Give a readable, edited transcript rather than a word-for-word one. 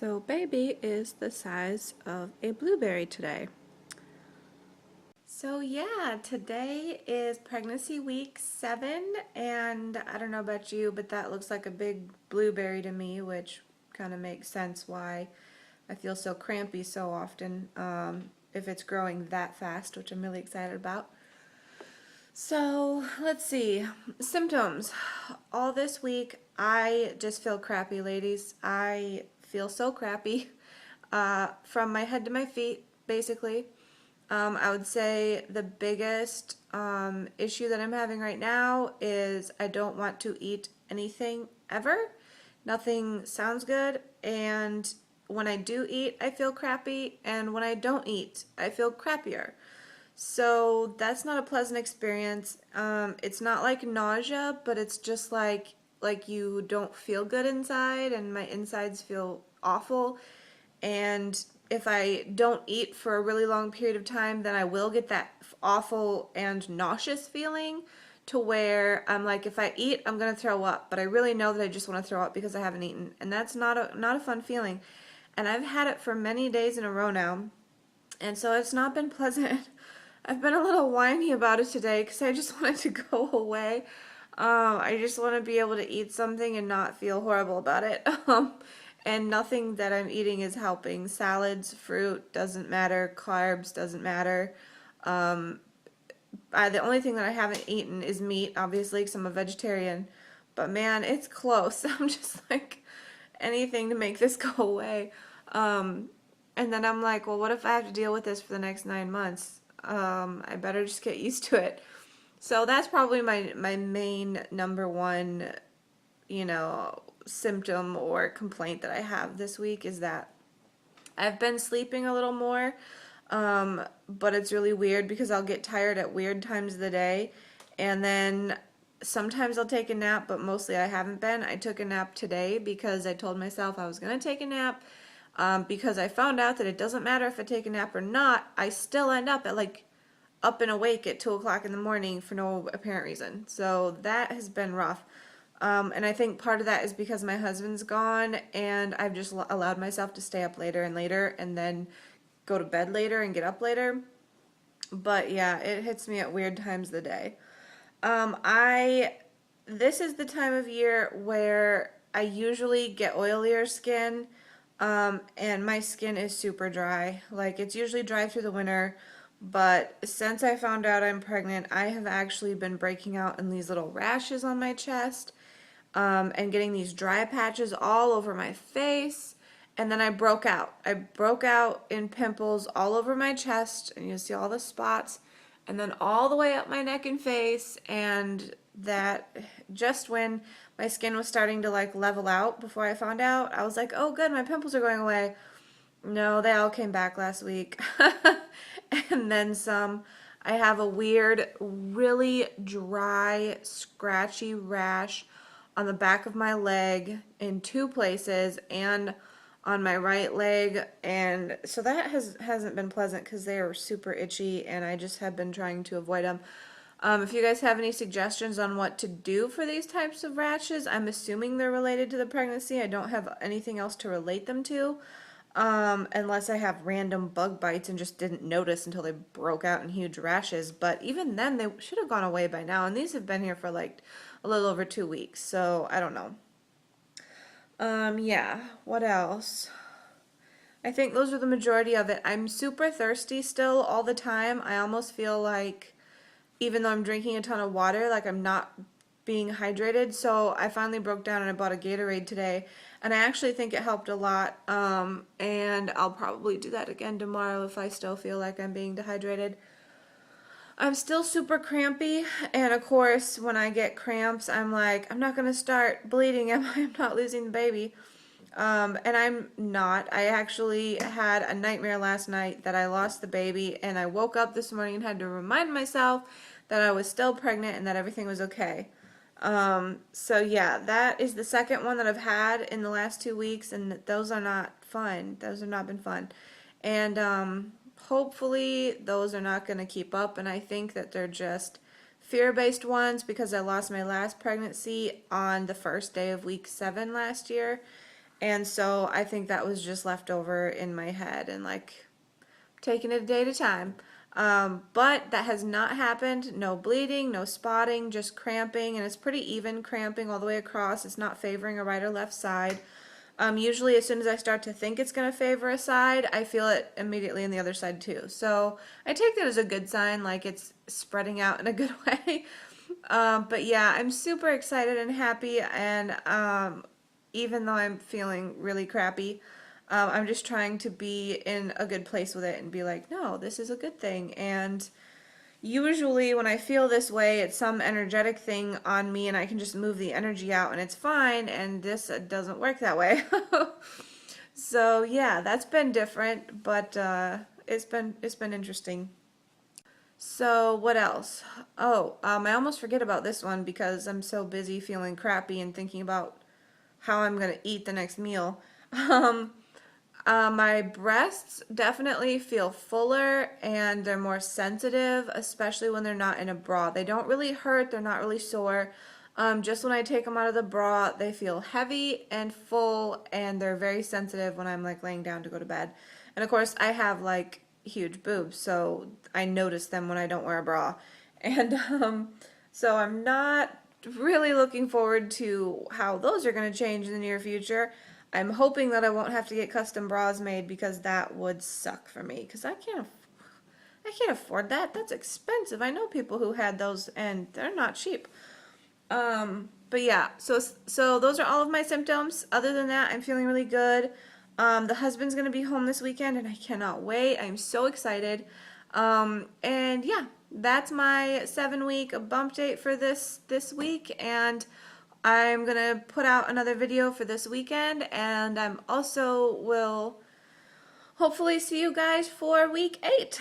So baby is the size of a blueberry today. So yeah, today is pregnancy week 7, and I don't know about you, but that looks like a big blueberry to me, which kind of makes sense why I feel so crampy so often if it's growing that fast, which I'm really excited about. So let's see, symptoms. All this week I just feel crappy, ladies. I feel so crappy from my head to my feet, basically. I would say the biggest issue that I'm having right now is I don't want to eat anything ever. Nothing sounds good, and when I do eat, I feel crappy, and when I don't eat, I feel crappier. So that's not a pleasant experience. It's not like nausea, but it's just like you don't feel good inside, and my insides feel awful. And if I don't eat for a really long period of time, then I will get that awful and nauseous feeling to where I'm like, if I eat, I'm gonna throw up. But I really know that I just want to throw up because I haven't eaten, and that's not a fun feeling. And I've had it for many days in a row now, and so it's not been pleasant. I've been a little whiny about it today because I just want it to go away. I just want to be able to eat something and not feel horrible about it. And nothing that I'm eating is helping. Salads, fruit, doesn't matter. Carbs, doesn't matter. The only thing that I haven't eaten is meat, obviously, because I'm a vegetarian. But man, it's close. I'm just like, anything to make this go away. And then I'm like, well, what if I have to deal with this for the next 9 months? I better just get used to it. So that's probably my main number one, symptom or complaint that I have this week is that I've been sleeping a little more, but it's really weird because I'll get tired at weird times of the day, and then sometimes I'll take a nap, but mostly I haven't been. I took a nap today because I told myself I was going to take a nap, because I found out that it doesn't matter if I take a nap or not, I still end up at up and awake at 2 o'clock in the morning for no apparent reason. So that has been rough. And I think part of that is because my husband's gone, and I've just allowed myself to stay up later and later and then go to bed later and get up later. But yeah, it hits me at weird times of the day. This is the time of year where I usually get oilier skin, and my skin is super dry. Like, it's usually dry through the winter, but since I found out I'm pregnant, I have actually been breaking out in these little rashes on my chest, and getting these dry patches all over my face. And then I broke out. I broke out in pimples all over my chest, and you see all the spots, and then all the way up my neck and face. And that just when my skin was starting to level out before I found out, I was like, oh good, my pimples are going away. No, they all came back last week. And then some. I have a weird, really dry, scratchy rash on the back of my leg in 2 places and on my right leg, and so that hasn't been pleasant because they are super itchy, and I just have been trying to avoid them. If you guys have any suggestions on what to do for these types of rashes, I'm assuming they're related to the pregnancy. I don't have anything else to relate them to, unless I have random bug bites and just didn't notice until they broke out in huge rashes. But even then, they should have gone away by now, and these have been here for a little over 2 weeks, so I don't know. Yeah, what else? I think those are the majority of it. I'm super thirsty still all the time. I almost feel like, even though I'm drinking a ton of water, like I'm not being hydrated. So I finally broke down and I bought a Gatorade today, and I actually think it helped a lot. And I'll probably do that again tomorrow if I still feel like I'm being dehydrated. I'm still super crampy, and of course, when I get cramps, I'm like, I'm not going to start bleeding, am I? I'm not losing the baby. And I'm not. I actually had a nightmare last night that I lost the baby, and I woke up this morning and had to remind myself that I was still pregnant and that everything was okay. So yeah, that is the second one that I've had in the last 2 weeks, and those are not fun. Those have not been fun. And, hopefully those are not going to keep up, and I think that they're just fear-based ones because I lost my last pregnancy on the first day of week 7 last year, And so I think that was just left over in my head and like taking it a day at a time. But that has not happened. No bleeding, no spotting, just cramping, and it's pretty even cramping all the way across. It's not favoring a right or left side. Usually as soon as I start to think it's going to favor a side, I feel it immediately in the other side too. So I take that as a good sign, like it's spreading out in a good way. But yeah, I'm super excited and happy, and even though I'm feeling really crappy, I'm just trying to be in a good place with it and be like, no, this is a good thing. And usually when I feel this way, it's some energetic thing on me and I can just move the energy out and it's fine, and this doesn't work that way. So yeah, that's been different, but it's been interesting. So what else? Oh, I almost forget about this one because I'm so busy feeling crappy and thinking about how I'm gonna eat the next meal. Um, my breasts definitely feel fuller and they're more sensitive, especially when they're not in a bra. They don't really hurt, they're not really sore. Just when I take them out of the bra, they feel heavy and full, and they're very sensitive when I'm like laying down to go to bed. And of course, I have like huge boobs, so I notice them when I don't wear a bra. And so I'm not really looking forward to how those are going to change in the near future. I'm hoping that I won't have to get custom bras made because that would suck for me because I can't afford that. That's expensive. I know people who had those and they're not cheap. But yeah, so those are all of my symptoms. Other than that, I'm feeling really good. The husband's gonna be home this weekend, and I cannot wait. I'm so excited. And yeah, that's my 7-week bump date for this week, and I'm gonna put out another video for this weekend, and I'm also will hopefully see you guys for week 8.